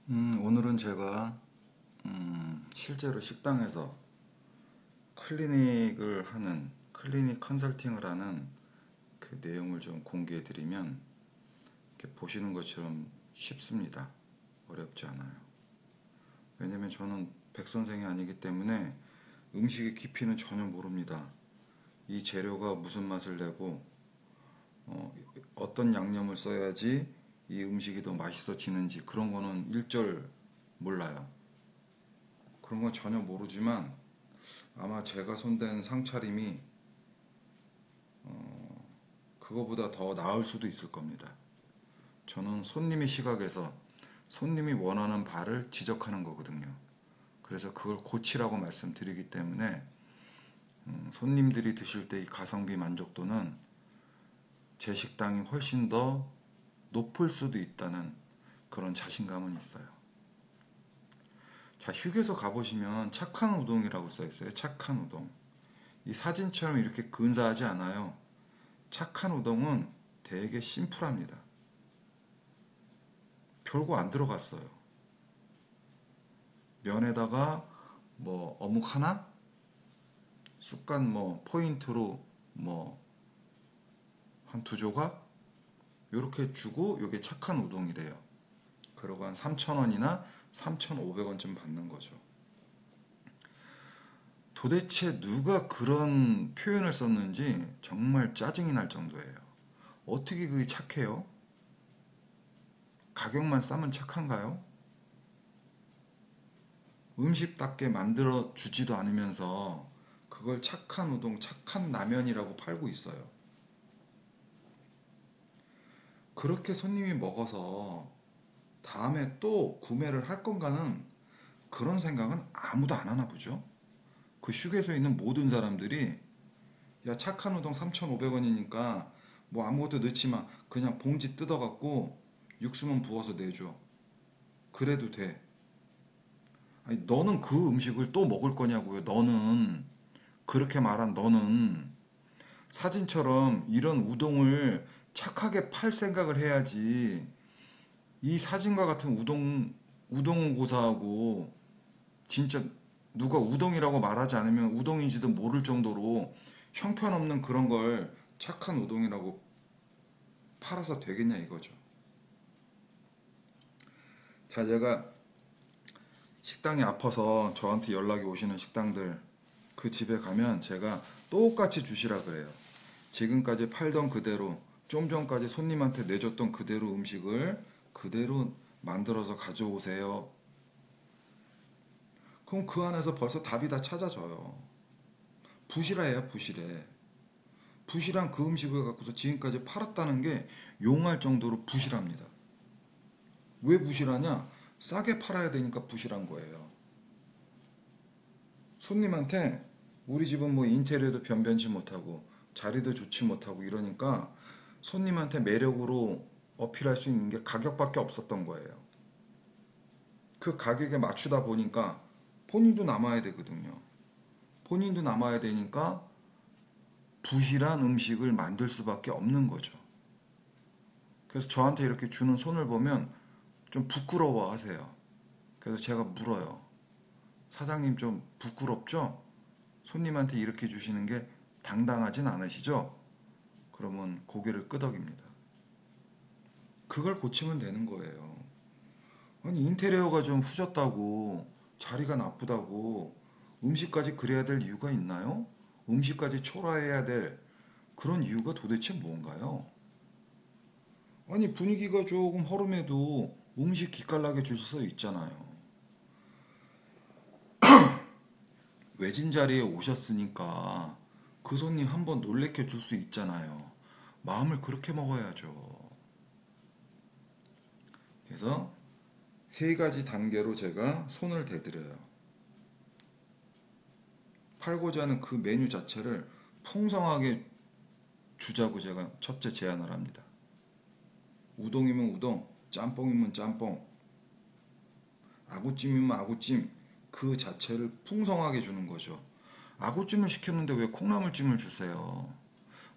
오늘은 제가 실제로 식당에서 클리닉 컨설팅을 하는 그 내용을 좀 공개해 드리면 이렇게 보시는 것처럼 쉽습니다. 어렵지 않아요. 왜냐면 저는 백 선생이 아니기 때문에 음식의 깊이는 전혀 모릅니다. 이 재료가 무슨 맛을 내고 어떤 양념을 써야지 이 음식이 더 맛있어지는지 그런 거는 일절 몰라요. 그런 건 전혀 모르지만 아마 제가 손댄 상차림이 그거보다 더 나을 수도 있을 겁니다. 저는 손님의 시각에서 손님이 원하는 바를 지적하는 거거든요. 그래서 그걸 고치라고 말씀드리기 때문에 손님들이 드실 때 이 가성비 만족도는 제 식당이 훨씬 더 높을 수도 있다는 그런 자신감은 있어요. 자, 휴게소 가보시면 착한 우동이라고 써 있어요. 착한 우동. 이 사진처럼 이렇게 근사하지 않아요. 착한 우동은 되게 심플합니다. 별거 안 들어갔어요. 면에다가 뭐 어묵 하나, 쑥갓 뭐 포인트로 뭐 한 두 조각 요렇게 주고 요게 착한 우동이래요. 그러고 한 3,000원이나 3,500원쯤 받는 거죠. 도대체 누가 그런 표현을 썼는지 정말 짜증이 날 정도예요. 어떻게 그게 착해요? 가격만 싸면 착한가요? 음식답게 만들어 주지도 않으면서 그걸 착한 우동, 착한 라면이라고 팔고 있어요. 그렇게 손님이 먹어서 다음에 또 구매를 할 건가는 그런 생각은 아무도 안 하나 보죠. 그 휴게소에 있는 모든 사람들이 야 착한 우동 3,500원이니까 뭐 아무것도 넣지 마. 그냥 봉지 뜯어갖고 육수만 부어서 내줘. 그래도 돼. 아니 너는 그 음식을 또 먹을 거냐고요. 너는 그렇게 말한 너는 사진처럼 이런 우동을 착하게 팔 생각을 해야지. 이 사진과 같은 우동은 고사하고 진짜 누가 우동이라고 말하지 않으면 우동인지도 모를 정도로 형편없는 그런 걸 착한 우동이라고 팔아서 되겠냐 이거죠. 자, 제가 식당이 아파서 저한테 연락이 오시는 식당들 그 집에 가면 제가 똑같이 주시라 그래요. 지금까지 팔던 그대로 좀 전까지 손님한테 내줬던 그대로 음식을 그대로 만들어서 가져오세요. 그럼 그 안에서 벌써 답이 다 찾아져요. 부실해요, 부실해. 부실한 그 음식을 갖고서 지금까지 팔았다는 게 용할 정도로 부실합니다. 왜 부실하냐? 싸게 팔아야 되니까 부실한 거예요. 손님한테 우리 집은 뭐 인테리어도 변변치 못하고 자리도 좋지 못하고 이러니까 손님한테 매력으로 어필할 수 있는 게 가격밖에 없었던 거예요. 그 가격에 맞추다 보니까 본인도 남아야 되거든요. 본인도 남아야 되니까 부실한 음식을 만들 수밖에 없는 거죠. 그래서 저한테 이렇게 주는 손을 보면 좀 부끄러워 하세요. 그래서 제가 물어요. 사장님 좀 부끄럽죠? 손님한테 이렇게 주시는 게 당당하진 않으시죠? 그러면 고개를 끄덕입니다. 그걸 고치면 되는 거예요. 아니, 인테리어가 좀 후졌다고, 자리가 나쁘다고, 음식까지 그래야 될 이유가 있나요? 음식까지 초라해야 될 그런 이유가 도대체 뭔가요? 아니, 분위기가 조금 허름해도 음식 기깔나게 줄 수 있잖아요. 외진 자리에 오셨으니까 그 손님 한번 놀래켜 줄 수 있잖아요. 마음을 그렇게 먹어야죠. 그래서 세 가지 단계로 제가 손을 대드려요. 팔고자 하는 그 메뉴 자체를 풍성하게 주자고 제가 첫째 제안을 합니다. 우동이면 우동, 짬뽕이면 짬뽕, 아구찜이면 아구찜 그 자체를 풍성하게 주는 거죠. 아구찜을 시켰는데 왜 콩나물찜을 주세요?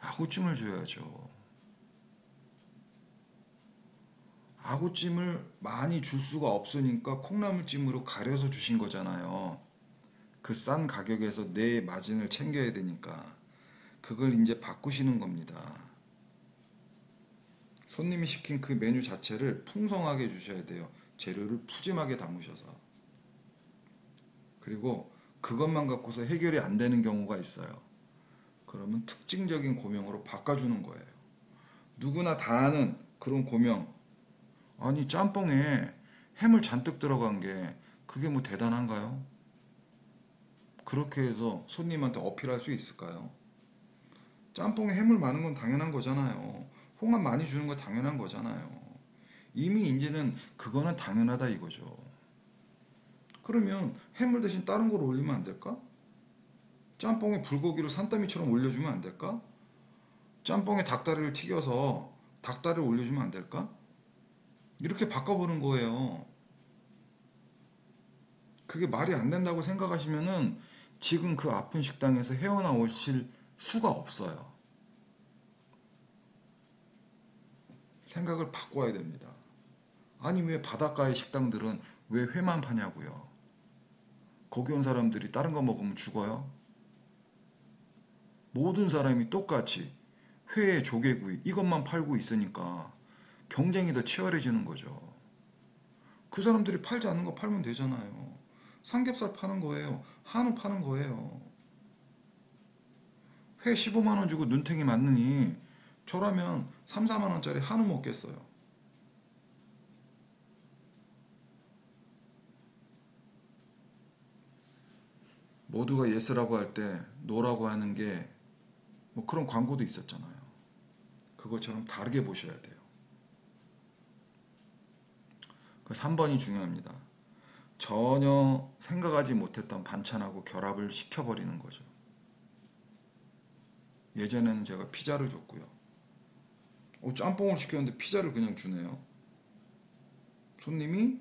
아구찜을 줘야죠. 아구찜을 많이 줄 수가 없으니까 콩나물찜으로 가려서 주신 거잖아요. 그 싼 가격에서 내 마진을 챙겨야 되니까 그걸 이제 바꾸시는 겁니다. 손님이 시킨 그 메뉴 자체를 풍성하게 주셔야 돼요. 재료를 푸짐하게 담으셔서. 그리고 그것만 갖고서 해결이 안 되는 경우가 있어요. 그러면 특징적인 고명으로 바꿔주는 거예요. 누구나 다 아는 그런 고명. 아니, 짬뽕에 햄을 잔뜩 들어간 게 그게 뭐 대단한가요? 그렇게 해서 손님한테 어필할 수 있을까요? 짬뽕에 해물 많은 건 당연한 거잖아요. 홍합 많이 주는 거 당연한 거잖아요. 이미 이제는 그거는 당연하다 이거죠. 그러면 해물 대신 다른 걸 올리면 안 될까? 짬뽕에 불고기를 산더미처럼 올려주면 안 될까? 짬뽕에 닭다리를 튀겨서 닭다리를 올려주면 안 될까? 이렇게 바꿔보는 거예요. 그게 말이 안 된다고 생각하시면은 지금 그 아픈 식당에서 헤어나오실 수가 없어요. 생각을 바꿔야 됩니다. 아니, 왜 바닷가의 식당들은 왜 회만 파냐고요? 거기 온 사람들이 다른 거 먹으면 죽어요? 모든 사람이 똑같이 회, 조개구이 이것만 팔고 있으니까 경쟁이 더 치열해지는 거죠. 그 사람들이 팔지 않는 거 팔면 되잖아요. 삼겹살 파는 거예요. 한우 파는 거예요. 회 15만 원 주고 눈탱이 맞느니 저라면 3, 4만 원짜리 한우 먹겠어요. 모두가 예스라고 할 때 노라고 하는 게 뭐 그런 광고도 있었잖아요. 그것처럼 다르게 보셔야 돼요. 그 3번이 중요합니다. 전혀 생각하지 못했던 반찬하고 결합을 시켜버리는 거죠. 예전에는 제가 피자를 줬고요. 짬뽕을 시켰는데 피자를 그냥 주네요. 손님이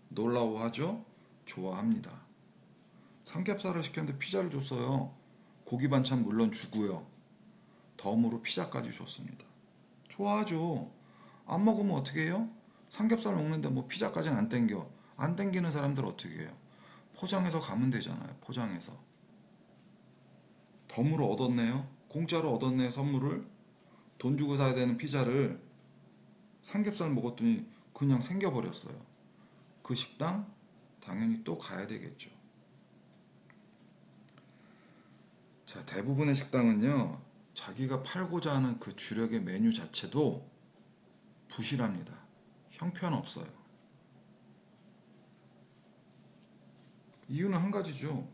놀라워하죠? 좋아합니다. 삼겹살을 시켰는데 피자를 줬어요. 고기 반찬 물론 주고요. 덤으로 피자까지 줬습니다. 좋아하죠. 안 먹으면 어떻게 해요? 삼겹살 먹는데 뭐 피자까지는 안 땡겨. 안 땡기는 사람들 어떻게 해요? 포장해서 가면 되잖아요. 포장해서. 덤으로 얻었네요. 공짜로 얻었네요. 선물을. 돈 주고 사야 되는 피자를 삼겹살 먹었더니 그냥 생겨버렸어요. 그 식당 당연히 또 가야 되겠죠. 자, 대부분의 식당은요, 자기가 팔고자 하는 그 주력의 메뉴 자체도 부실합니다. 형편없어요. 이유는 한 가지죠.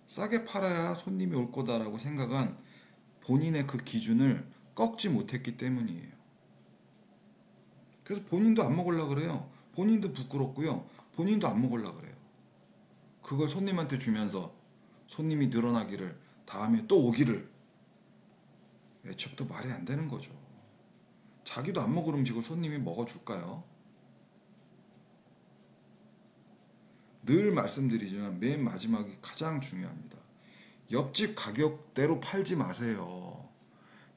싸게 팔아야 손님이 올 거다라고 생각한 본인의 그 기준을 꺾지 못했기 때문이에요. 그래서 본인도 안 먹으려고 그래요. 본인도 부끄럽고요. 본인도 안 먹으려고 그래요. 그걸 손님한테 주면서 손님이 늘어나기를, 다음에 또 오기를 애초부터 말이 안 되는 거죠. 자기도 안 먹을 음식을 손님이 먹어줄까요? 늘 말씀드리지만 맨 마지막이 가장 중요합니다. 옆집 가격대로 팔지 마세요.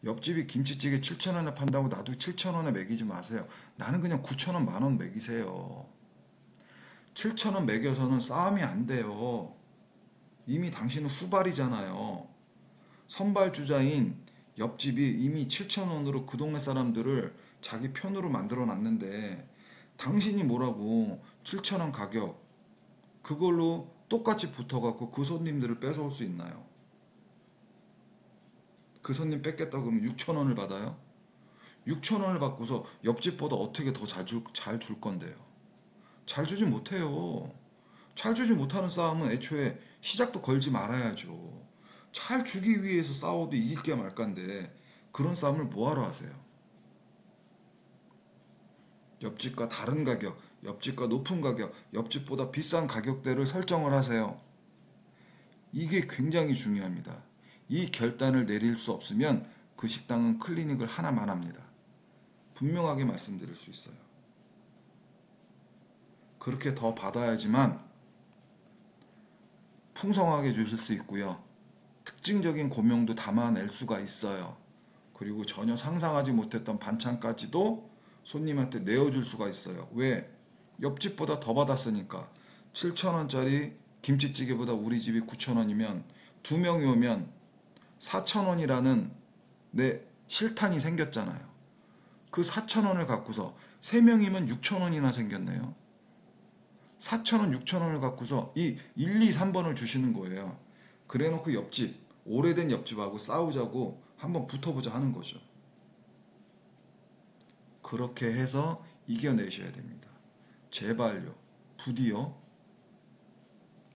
옆집이 김치찌개 7,000원에 판다고 나도 7,000원에 매기지 마세요. 나는 그냥 9,000원, 만원 매기세요. 7,000원 매겨서는 싸움이 안 돼요. 이미 당신은 후발이잖아요. 선발주자인 옆집이 이미 7,000원으로 그 동네 사람들을 자기 편으로 만들어 놨는데 당신이 뭐라고 7,000원 가격 그걸로 똑같이 붙어갖고 그 손님들을 뺏어올 수 있나요? 그 손님 뺏겠다 그러면 6,000원을 받아요? 6,000원을 받고서 옆집보다 어떻게 더 잘 줄 건데요? 잘 주지 못해요. 잘 주지 못하는 싸움은 애초에 시작도 걸지 말아야죠. 잘 주기 위해서 싸워도 이길 게 말간데 그런 싸움을 뭐하러 하세요? 옆집과 다른 가격, 옆집과 높은 가격, 옆집보다 비싼 가격대를 설정을 하세요. 이게 굉장히 중요합니다. 이 결단을 내릴 수 없으면 그 식당은 클리닉을 하나만 합니다. 분명하게 말씀드릴 수 있어요. 그렇게 더 받아야지만 풍성하게 주실 수 있고요. 특징적인 고명도 담아낼 수가 있어요. 그리고 전혀 상상하지 못했던 반찬까지도 손님한테 내어줄 수가 있어요. 왜? 옆집보다 더 받았으니까. 7,000원짜리 김치찌개보다 우리 집이 9,000원이면 두 명이 오면 4,000원이라는 내 실탄이 생겼잖아요. 그 4,000원을 갖고서 3명이면 6,000원이나 생겼네요. 4,000원, 6,000원을 갖고서 이 1, 2, 3번을 주시는 거예요. 그래 놓고 옆집, 오래된 옆집하고 싸우자고 한번 붙어보자 하는 거죠. 그렇게 해서 이겨내셔야 됩니다. 제발요. 부디요.